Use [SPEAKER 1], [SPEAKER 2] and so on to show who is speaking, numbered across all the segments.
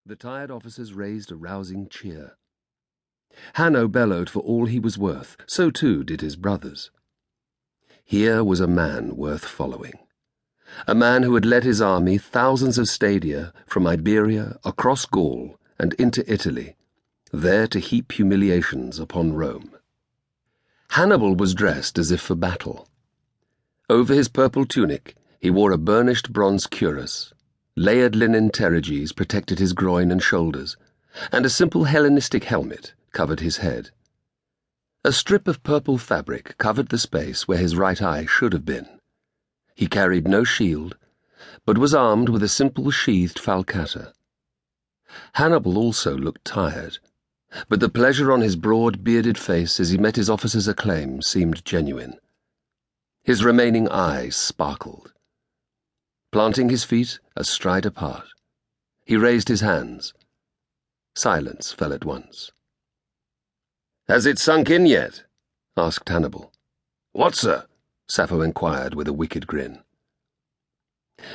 [SPEAKER 1] The tired officers raised a rousing cheer. Hanno bellowed for all he was worth, so too did his brothers. Here was a man worth following. A man who had led his army thousands of stadia from Iberia, across Gaul, and into Italy, there to heap humiliations upon Rome. Hannibal was dressed as if for battle. Over his purple tunic he wore a burnished bronze cuirass. Layered linen terriges protected his groin and shoulders, and a simple Hellenistic helmet covered his head. A strip of purple fabric covered the space where his right eye should have been. He carried no shield, but was armed with a simple sheathed falcata. Hannibal also looked tired, but the pleasure on his broad, bearded face as he met his officer's acclaim seemed genuine. His remaining eyes sparkled. Planting his feet a stride apart, he raised his hands. Silence fell at once. "Has it sunk in yet?" asked Hannibal. "What, sir?" Sappho inquired with a wicked grin.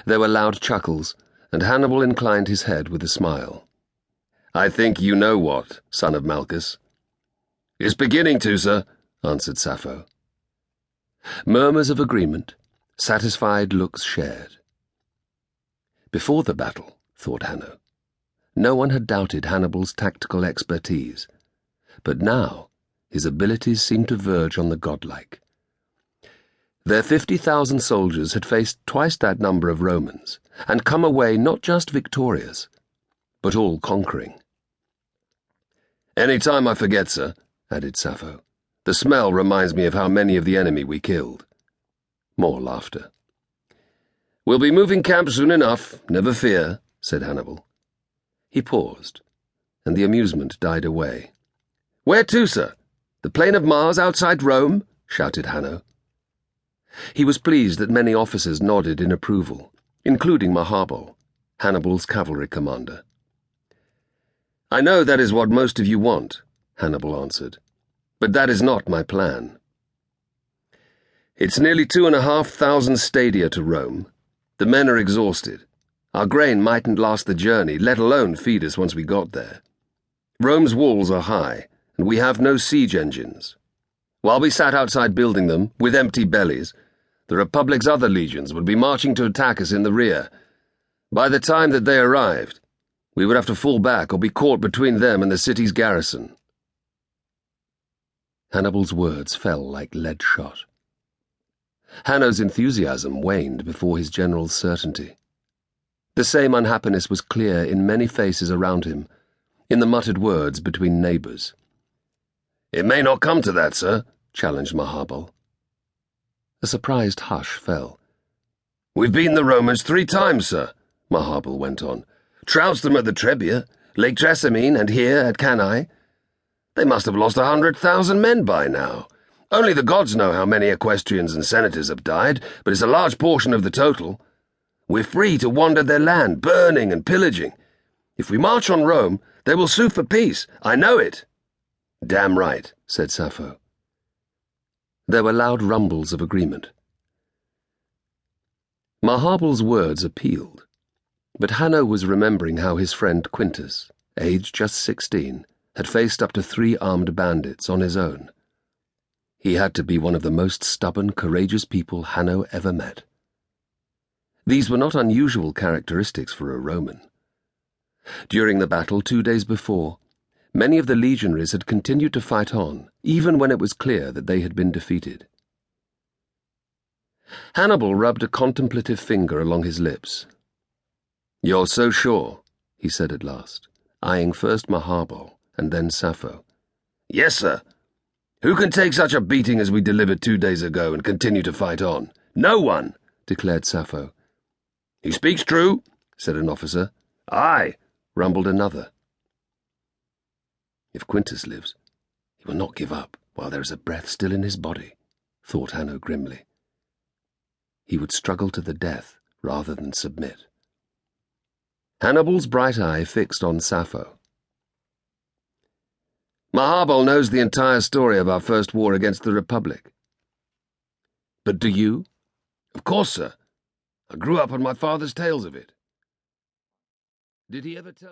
[SPEAKER 1] There were loud chuckles, and Hannibal inclined his head with a smile. "I think you know what, son of Malchus." "It's beginning to, sir," answered Sappho. Murmurs of agreement, satisfied looks shared. Before the battle, thought Hanno, no one had doubted Hannibal's tactical expertise, but now his abilities seemed to verge on the godlike. Their 50,000 soldiers had faced twice that number of Romans, and come away not just victorious, but all conquering. "Any time I forget, sir," added Sappho, "the smell reminds me of how many of the enemy we killed." More laughter. "We'll be moving camp soon enough, never fear," said Hannibal. He paused, and the amusement died away. "Where to, sir? The plain of Mars outside Rome?" shouted Hanno. He was pleased that many officers nodded in approval, including Maharbal, Hannibal's cavalry commander. "I know that is what most of you want," Hannibal answered, "but that is not my plan. It's nearly 2,500 stadia to Rome. The men are exhausted. Our grain mightn't last the journey, let alone feed us once we got there. Rome's walls are high, and we have no siege engines. While we sat outside building them, with empty bellies, the Republic's other legions would be marching to attack us in the rear. By the time that they arrived, we would have to fall back or be caught between them and the city's garrison." Hannibal's words fell like lead shot. Hanno's enthusiasm waned before his general's certainty. The same unhappiness was clear in many faces around him, in the muttered words between neighbours. "It may not come to that, sir," challenged Maharbal. A surprised hush fell. "We've beaten the Romans 3 times, sir," Maharbal went on. "Trounced them at the Trebia, Lake Trasimene, and here at Cannae. They must have lost 100,000 men by now. Only the gods know how many equestrians and senators have died, but it's a large portion of the total. We're free to wander their land, burning and pillaging. If we march on Rome, they will sue for peace. I know it." "Damn right," said Sappho. There were loud rumbles of agreement. Maharbal's words appealed, but Hanno was remembering how his friend Quintus, aged just 16, had faced up to 3 armed bandits on his own. He had to be one of the most stubborn, courageous people Hanno ever met. These were not unusual characteristics for a Roman. During the battle 2 days before, many of the legionaries had continued to fight on, even when it was clear that they had been defeated. Hannibal rubbed a contemplative finger along his lips. "You're so sure," he said at last, eyeing first Maharbal and then Sappho. "Yes, sir. Who can take such a beating as we delivered 2 days ago and continue to fight on? No one," declared Sappho. "He speaks true," said an officer. "Aye," rumbled another. "If Quintus lives, he will not give up while there is a breath still in his body," thought Hanno grimly. He would struggle to the death rather than submit. Hannibal's bright eye fixed on Sappho. "Maharbal knows the entire story of our first war against the Republic." "But do you?" "Of course, sir. I grew up on my father's tales of it." "Did he ever tell